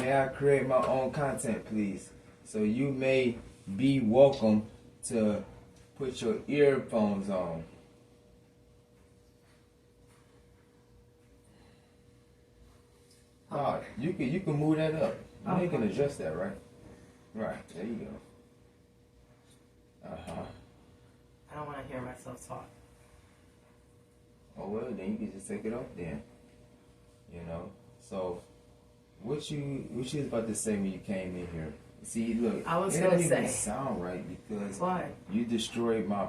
may I create my own content, please? So you may be welcome to put your earphones on. Oh, you can move that up. You can adjust that, right? Right, there you go. I don't want to hear myself talk. Oh well, then you can just take it off then. You know. So, what you was about to say when you came in here? See, look, I was it gonna don't even say. sound right because Why? you destroyed my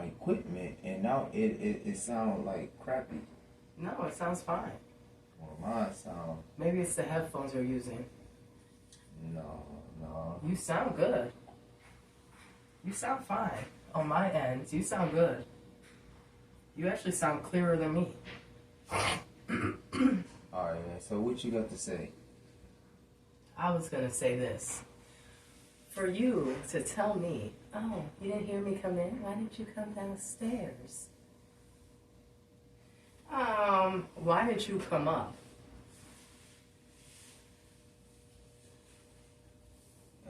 equipment, and now it sounds like crappy. No, it sounds fine. Well, mine sound. Maybe it's the headphones you're using. No. You sound good. You sound fine. On my end, you sound good. You actually sound clearer than me. Alright, man. So what you got to say? I was gonna say this. For you to tell me, oh, you didn't hear me come in? Why didn't you come downstairs? Why didn't you come up?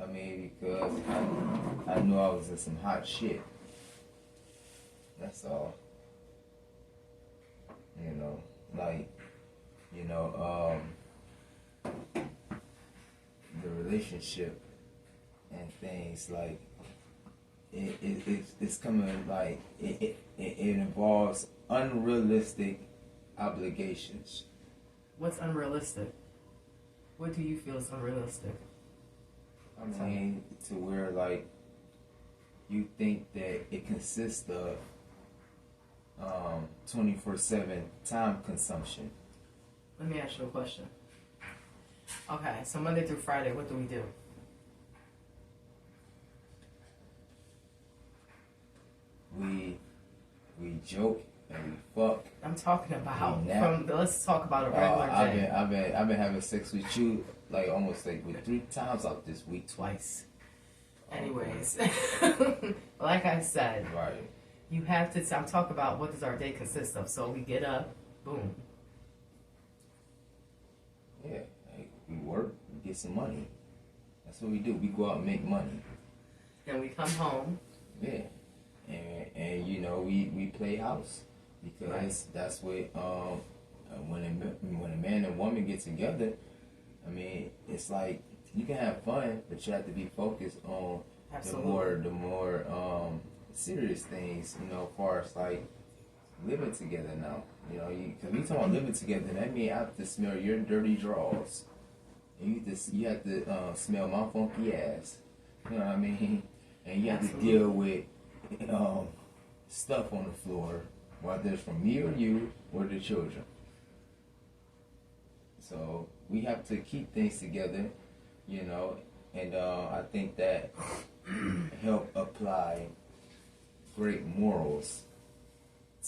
I mean, because I knew I was in some hot shit. That's all. You know, like, the relationship and things like it's coming like it involves unrealistic obligations. What's unrealistic? What do you feel is unrealistic? I mean, to where like you think that it consists of 24/7 time consumption. Let me ask you a question. Okay, so Monday through Friday, what do we do? We joke and we fuck. I'm talking about let's talk about a regular day. I've been having sex with you like almost like with 3 times out this week. Twice. Anyways, like I said, right. You have to. I'm talking about what does our day consist of. So we get up, boom. Yeah, like we work, we get some money. That's what we do. We go out and make money. Then we come home. Yeah, and you know we play house because that's what when a man and woman get together. I mean, it's like you can have fun, but you have to be focused on the more serious things. You know, as far as like living together now. You know, because we talking about living together, that means I have to smell your dirty drawers. And you have to smell my funky ass. You know what I mean? And you have to deal with stuff on the floor, whether it's from me or you or the children. So we have to keep things together, you know, and I think that help apply great morals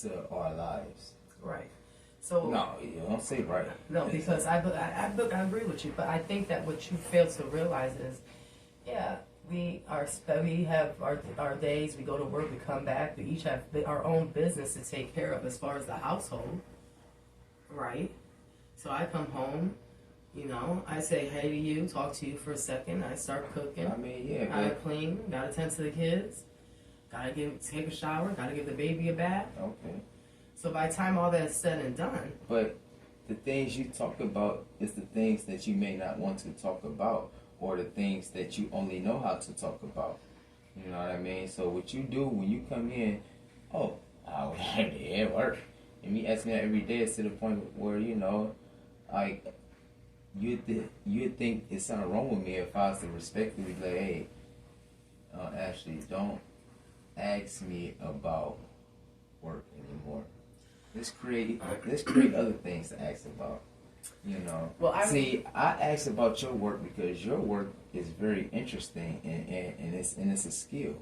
to our lives. Right. So no, you don't say right. No, because I agree with you, but I think that what you fail to realize is, yeah, we have our days. We go to work, we come back. We each have our own business to take care of as far as the household, right? So I come home, you know, I say hey to you, talk to you for a second. I start cooking. I mean, yeah. I clean. Gotta tend to the kids. Gotta take a shower. Gotta give the baby a bath. Okay. So by the time all that is said and done. But the things you talk about is the things that you may not want to talk about, or the things that you only know how to talk about. You know what I mean? So what you do when you come in, it work. And me asking that every day is to the point where, you know, like, you'd think it's something wrong with me if I was to respectfully be like, hey, Ashley, don't ask me about work anymore. Let's create other things to ask about. You know. Well, I asked about your work because your work is very interesting and it's a skill.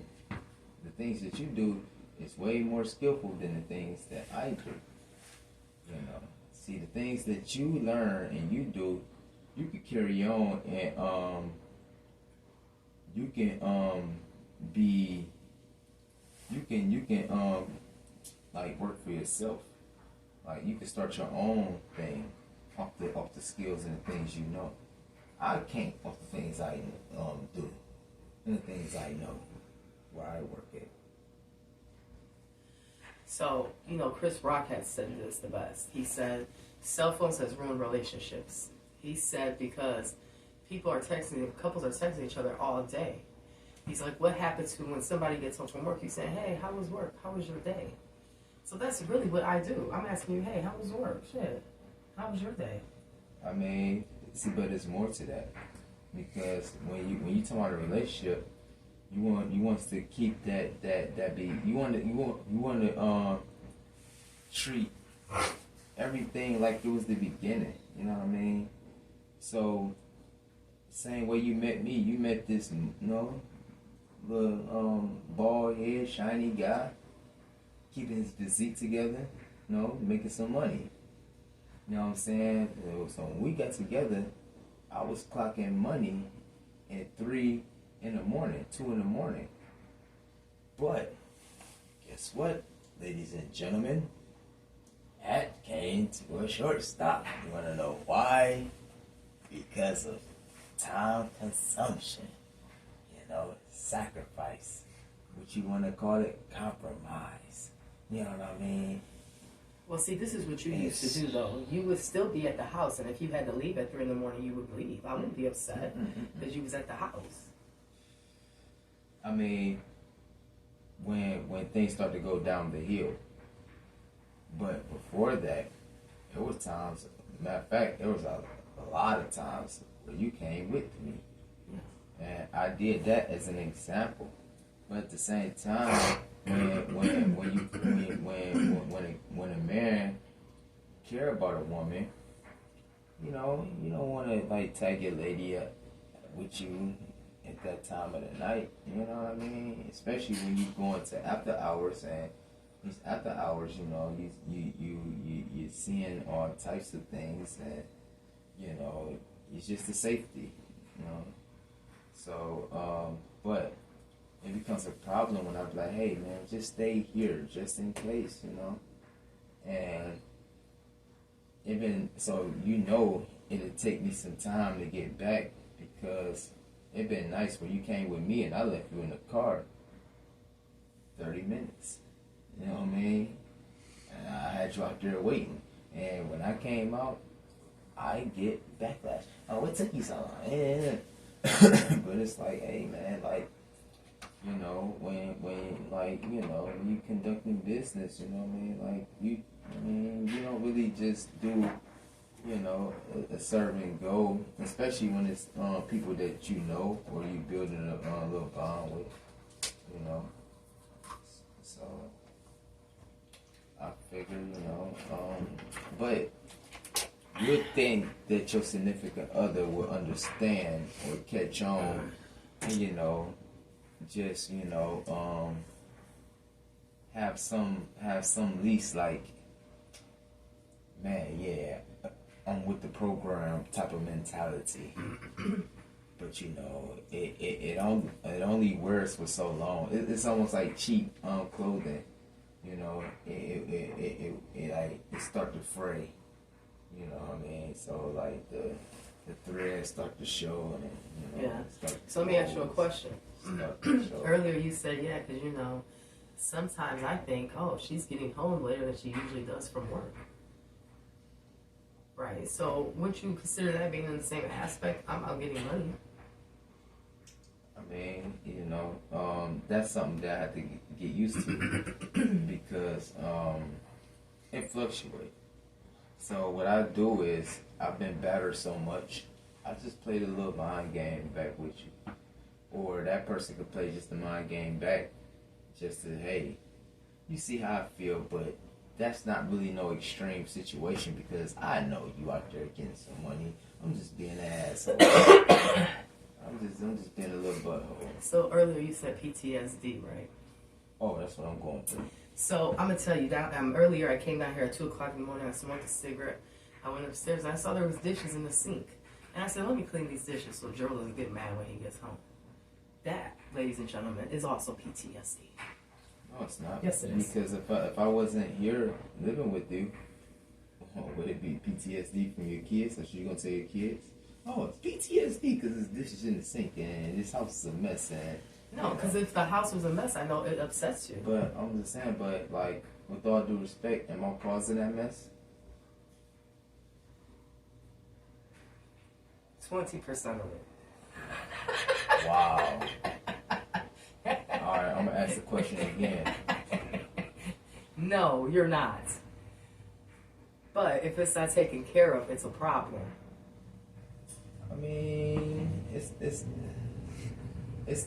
The things that you do is way more skillful than the things that I do. You know. See, the things that you learn and you do, you can carry on and you can like work for yourself. Like you can start your own thing off the skills and the things you know. I can't on the things I do and the things I know where I work at. So, Chris Rock had said this the best. He said, cell phones has ruined relationships. He said because couples are texting each other all day. He's like, what happens to when somebody gets home from work? You say, hey, how was work? How was your day? So that's really what I do. I'm asking you, hey, how was work? Shit, how was your day? I mean, see, but there's more to that, because when you talk about a relationship, you want to keep that be. You want to treat everything like it was the beginning. You know what I mean? So, same way you met me, you met this, little bald head, shiny guy, keeping his physique together, making some money. You know what I'm saying? So when we got together, I was clocking money at 3 in the morning, 2 in the morning. But guess what, ladies and gentlemen? That came to a short stop. You want to know why? Because of time consumption. Sacrifice. What you want to call it? Compromise. You know what I mean? Well, see, this is what you used to do, though. You would still be at the house, and if you had to leave at 3 in the morning, you would leave. I wouldn't be upset because you was at the house. I mean, when things start to go down the hill. But before that, there was times, matter of fact, there was a lot of times where you came with me. And I did that as an example. But at the same time, when a man care about a woman, you don't want to like tag your lady up with you at that time of the night. You know what I mean? Especially when you go into after hours, and these after hours, you're seeing all types of things, and it's just the safety, So, but it becomes a problem when I'm like, hey man, just stay here, just in case, And even so, it'll take me some time to get back, because it'd been nice when you came with me and I left you in the car 30 minutes. You know what I mean? And I had you out there waiting. And when I came out, I get backlash. Oh, what took you so long? But it's like, hey man, like, when you conducting business, you know what I mean? Like, you don't really just do, a serve and go, especially when it's people that you know or you building a little bond with, So, I figure, but you would think that your significant other will understand or catch on, and, just, have some least like, man, yeah, I'm with the program type of mentality. But it only wears for so long. It's almost like cheap clothing. It start to fray. You know what I mean? So like the threads start to show, and yeah. So let me ask you a question. Earlier you said, yeah, because sometimes I think, oh, she's getting home later than she usually does from work. Right. So would you consider that being in the same aspect? I'm out getting money. I mean, that's something that I have to get used to because it fluctuates. So what I do is, I've been battered so much, I just played a little mind game back with you. Or that person could play just the mind game back, just to, hey, you see how I feel, but that's not really no extreme situation, because I know you out there getting some money. I'm just being an asshole. I'm just being a little butthole. So earlier you said PTSD, right? Oh, that's what I'm going through. So I'm gonna tell you that earlier I came down here at 2 o'clock in the morning. I smoked a cigarette. I went upstairs and I saw there was dishes in the sink, and I said, "Let me clean these dishes so Joe doesn't get mad when he gets home." That, ladies and gentlemen, is also PTSD. No, it's not. Yes, it is. Because if I wasn't here living with you, would it be PTSD from your kids? Or you gonna tell your kids, oh, it's PTSD because this dish is in the sink and this house is a mess and. No, because if the house was a mess, I know it upsets you. But I'm just saying, but like, with all due respect, am I causing that mess? 20% of it. Wow. Alright, I'm gonna ask the question again. No, you're not. But if it's not taken care of, it's a problem. I mean, it's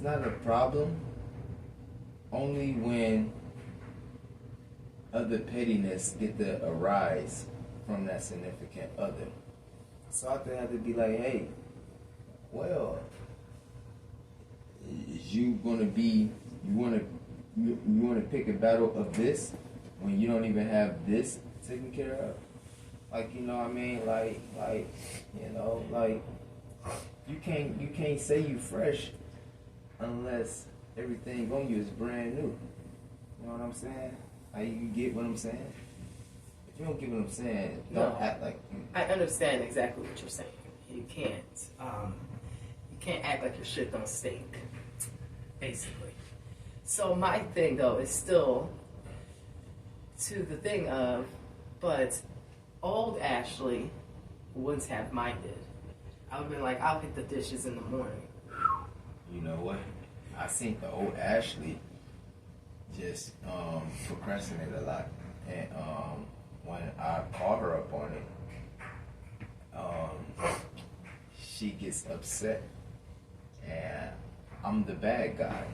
not a problem only when other pettiness get to arise from that significant other. So I have to be like, hey, well, is you wanna pick a battle of this when you don't even have this taken care of? Like, you know what I mean? Like, you know, like you can't say you fresh unless everything on you is brand new. You know what I'm saying? Like, you get what I'm saying? If you don't get what I'm saying, don't act like you. I understand exactly what you're saying. You can't act like your shit don't stink, basically. So my thing though is still to the thing of, but old Ashley wouldn't have minded. I would have been like, I'll hit the dishes in the morning. You know what? I think the old Ashley just procrastinated a lot, and when I call her up on it, she gets upset, and I'm the bad guy.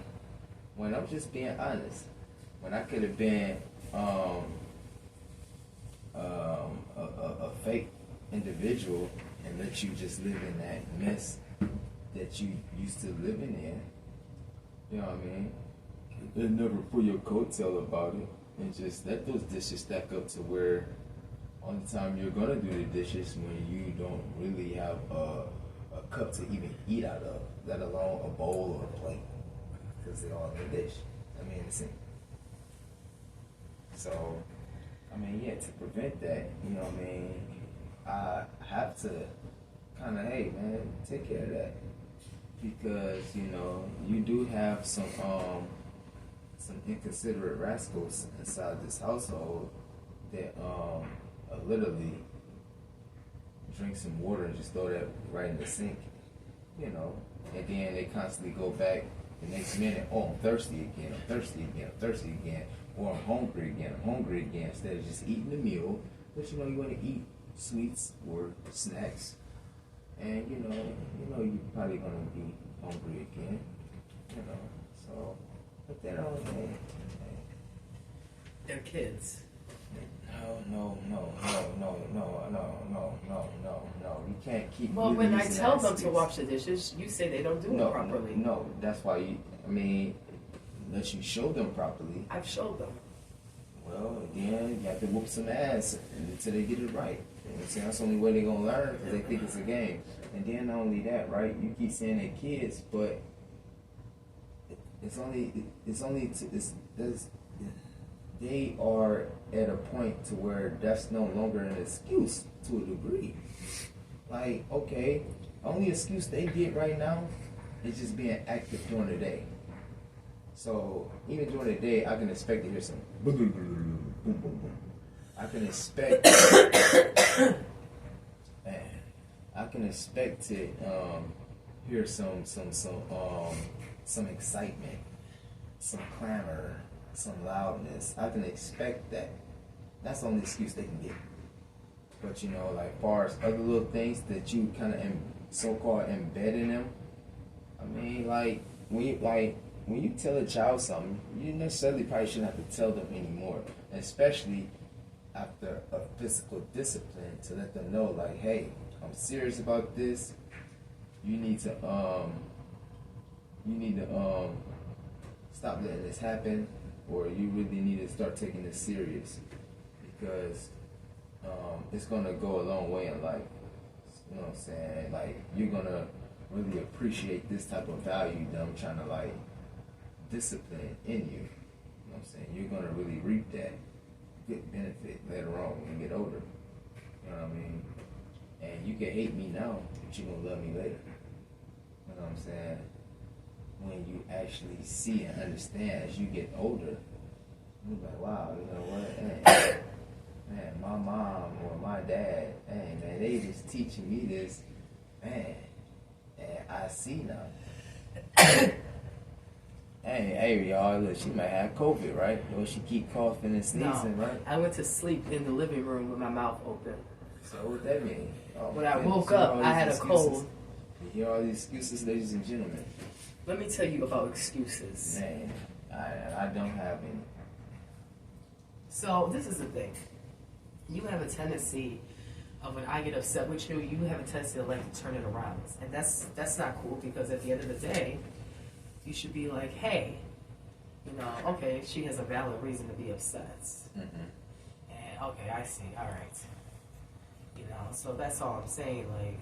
When I'm just being honest, when I could have been a fake individual and let you just live in that mess that you used to living in. You know what I mean? And never pull your coattail about it, and just let those dishes stack up to where on the time you're gonna do the dishes when you don't really have a cup to even eat out of, let alone a bowl or a plate, because they're all in the dish. I mean, the sink. So, I mean, yeah, to prevent that, you know what I mean, I have to kind of, hey, man, take care of that. Because, you know, you do have some inconsiderate rascals inside this household that literally drink some water and just throw that right in the sink, you know, and then they constantly go back the next minute, oh, I'm thirsty again, I'm thirsty again, I'm thirsty again, or I'm hungry again, instead of just eating the meal. But you know, you want to eat sweets or snacks, and you know you're probably gonna be hungry again, you know. So put that on, man. They're kids. No. You can't keep. Well, when I using tell that them excuse. to wash the dishes, you say they don't do it properly. No, that's why you. I mean, unless you show them properly. I've showed them. Well, again, you have to whoop some ass until they get it right. You know what I'm saying? That's the only way they're gonna learn, because they think it's a game. And then not only that, right? You keep saying they're kids, but they are at a point to where that's no longer an excuse to a degree. Like, okay, only excuse they get right now is just being active during the day. So even during the day, I can expect to hear some boom, boom, boom, boom, boom, boom. I can expect, man, I can expect to hear some excitement, some clamor, some loudness. I can expect that. That's the only excuse they can get. But you know, like far as other little things that you kind of so-called embed in them, I mean, like when you tell a child something, you necessarily probably shouldn't have to tell them anymore, especially after a physical discipline, to let them know, like, hey, I'm serious about this. You need to stop letting this happen, or you really need to start taking this serious, because it's gonna go a long way in life. You know what I'm saying? Like, you're gonna really appreciate this type of value that I'm trying to like discipline in you. You know what I'm saying? You're gonna really reap that good benefit later on when you get older. You know what I mean? And you can hate me now, but you're gonna love me later. You know what I'm saying? When you actually see and understand as you get older, you're like, wow, you know what? Hey, man, my mom or my dad, hey, man, they just teaching me this, man, and I see now. Hey, y'all, look, she might have COVID, right? Or she keep coughing and sneezing, right? I went to sleep in the living room with my mouth open. So what that mean? Oh, When I woke up, I had a cold. You hear all these excuses, ladies and gentlemen. Let me tell you about excuses. Man, I don't have any. So this is the thing. You have a tendency of when I get upset with you, you have a tendency to like to turn it around. And that's not cool because at the end of the day, you should be like, hey, you know, okay, she has a valid reason to be upset. And okay, I see, all right. You know, so that's all I'm saying. Like,